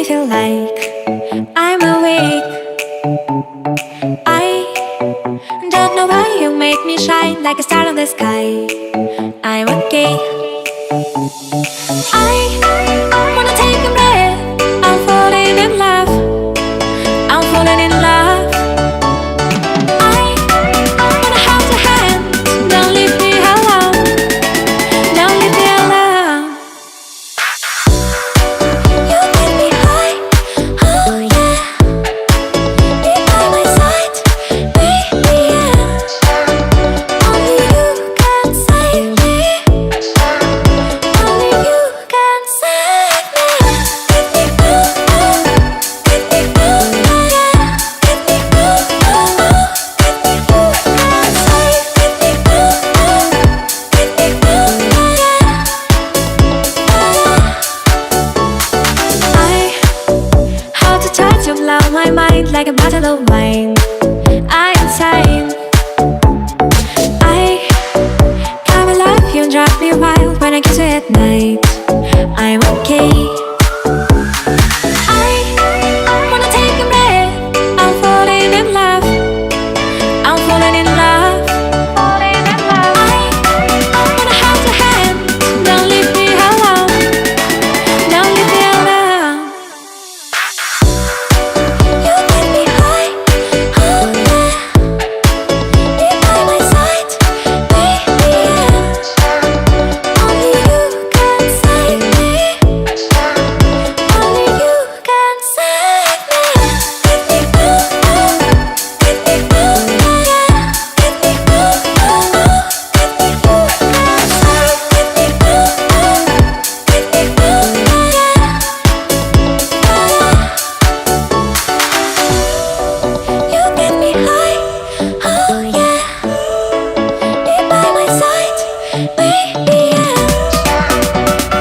feel like I'm awake. I don't know why you make me shine like a star in the sky. I'm okay. I wanna take a breath. I'm falling in love. I'm falling in love. I wanna hold your hand. Don't leave me alone. Don't leave me alone. You get me high, oh yeah. Be by my side, baby, yeah. Only you can save me. Only you can save me. Get me ooh, get me ooh, yeah. Get me ooh, get me you can save. Get me ooh, get me ooh, yeah. How to touch you blow my mind like a bottle of wine. I'm insane. I come alive, you drive me wild when I kiss you at night. I'm okay. I wanna take a breath. I'm falling in love. I'm falling in love. Falling in love. I wanna hold your hand. Don't leave me alone. Don't leave me alone. You get me high, oh yeah. Be by my side, baby, yeah. Only you can save me. Only you can save me. Get me ooh, get me ooh, yeah. Get me ooh, get me you can save. Get me ooh, get me ooh, yeah. You get me high, oh yeah. Be by my side, baby, yeah.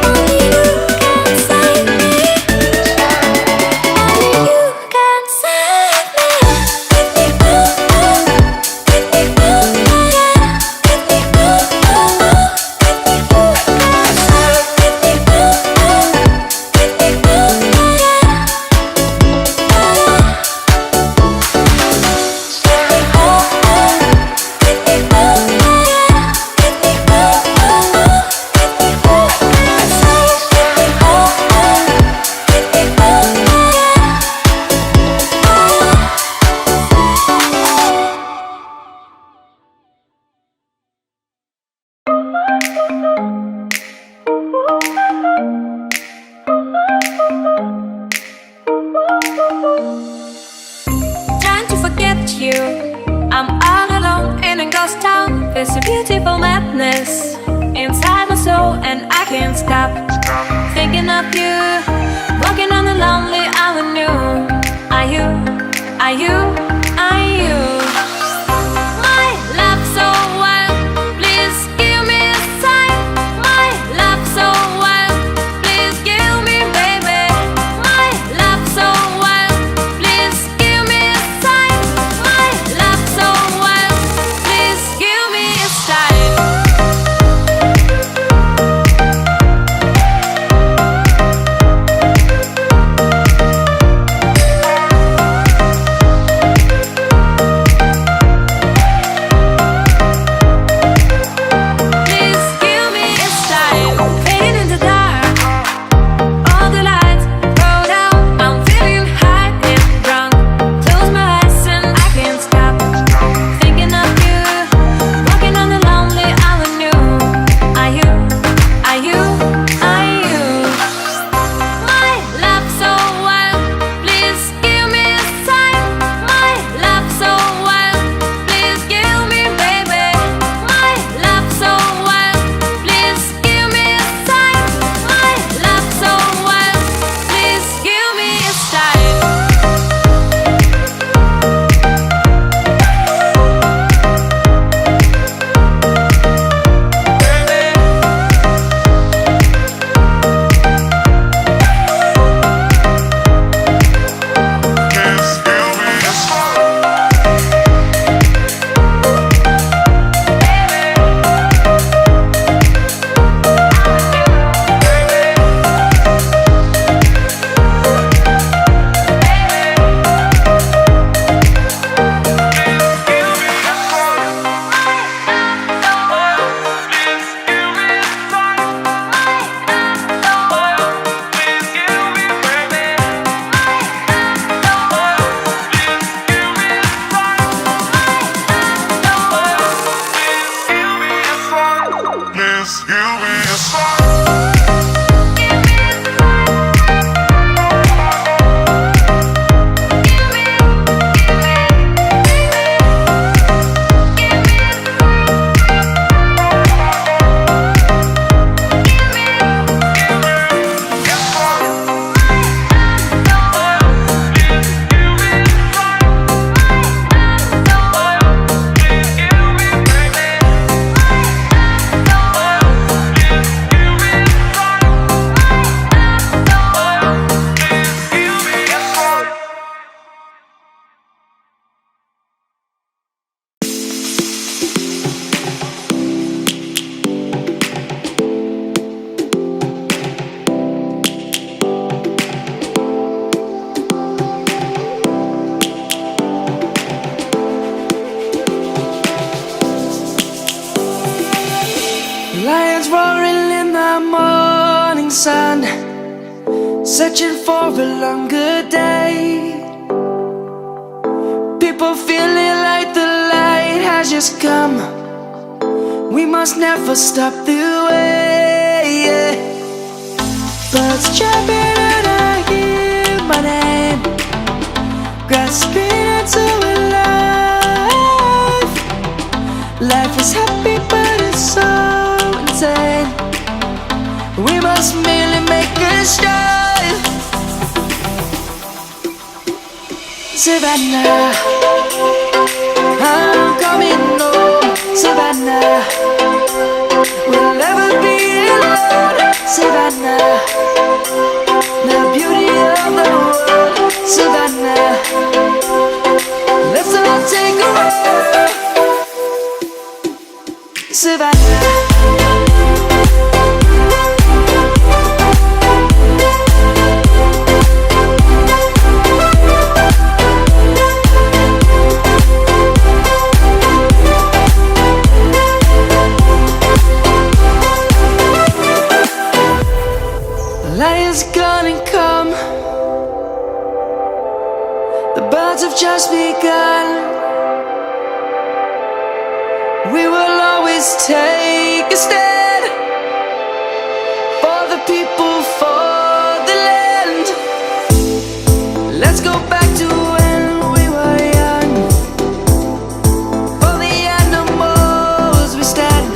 Only you can save me. Only you can save me. Get me ooh, get me ooh, yeah. Get me ooh, get me you can save. Get me ooh, get me ooh, yeah. Trying to forget you. I'm all alone in a ghost town. There's a beautiful madness inside my soul, and I can't stop thinking of you. Walking on the lonely avenue. Are you? Are you? Are you? My love so wild. Please give me a sign. My love so wild. Please give me, baby. My love so wild. Please give me a sign. My love so wild. Please give me a sign. sun, searching for a longer day. People feeling like the light has just come. We must never stop the way, yeah. Birds jumping and I hear my name, grasping into a life. Life is happy but it's so insane. We must merely make a strive. Savannah, I'm coming home. Savannah, we'll never be alone. Savannah, the beauty of the world. Savannah, let's all take a walk. Savannah. Lion's gonna come. The birds have just begun. We will always take a stand for the people, for the land. Let's go back to when we were young. For the animals we stand.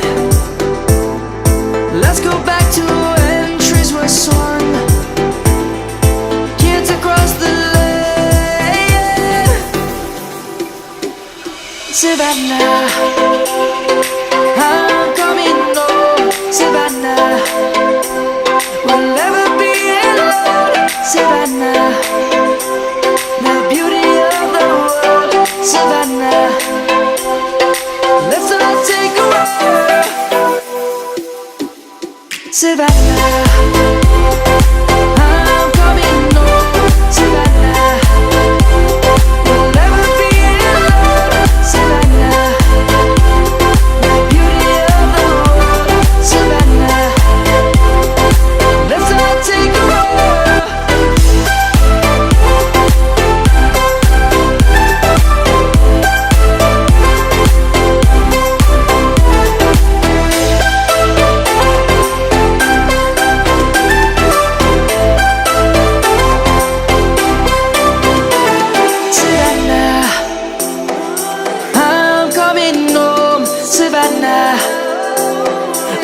Let's go back to when trees were swung. Savannah, I'm coming home. Savannah, we'll never be alone. Savannah, the beauty of the world. Savannah, let's all take a walk. Savannah, I'm coming home. Savannah, we'll never be alone. Savannah, the beauty of the world. Savannah, let's all take a walk. Savannah, I'm coming home. Savannah,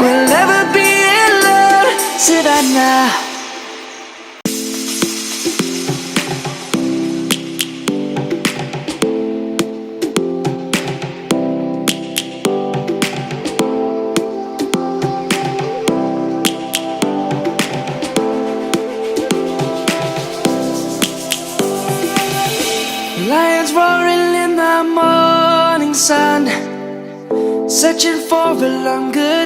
we'll never be alone. Savannah. Lions roaring in the morning sun, searching for a longer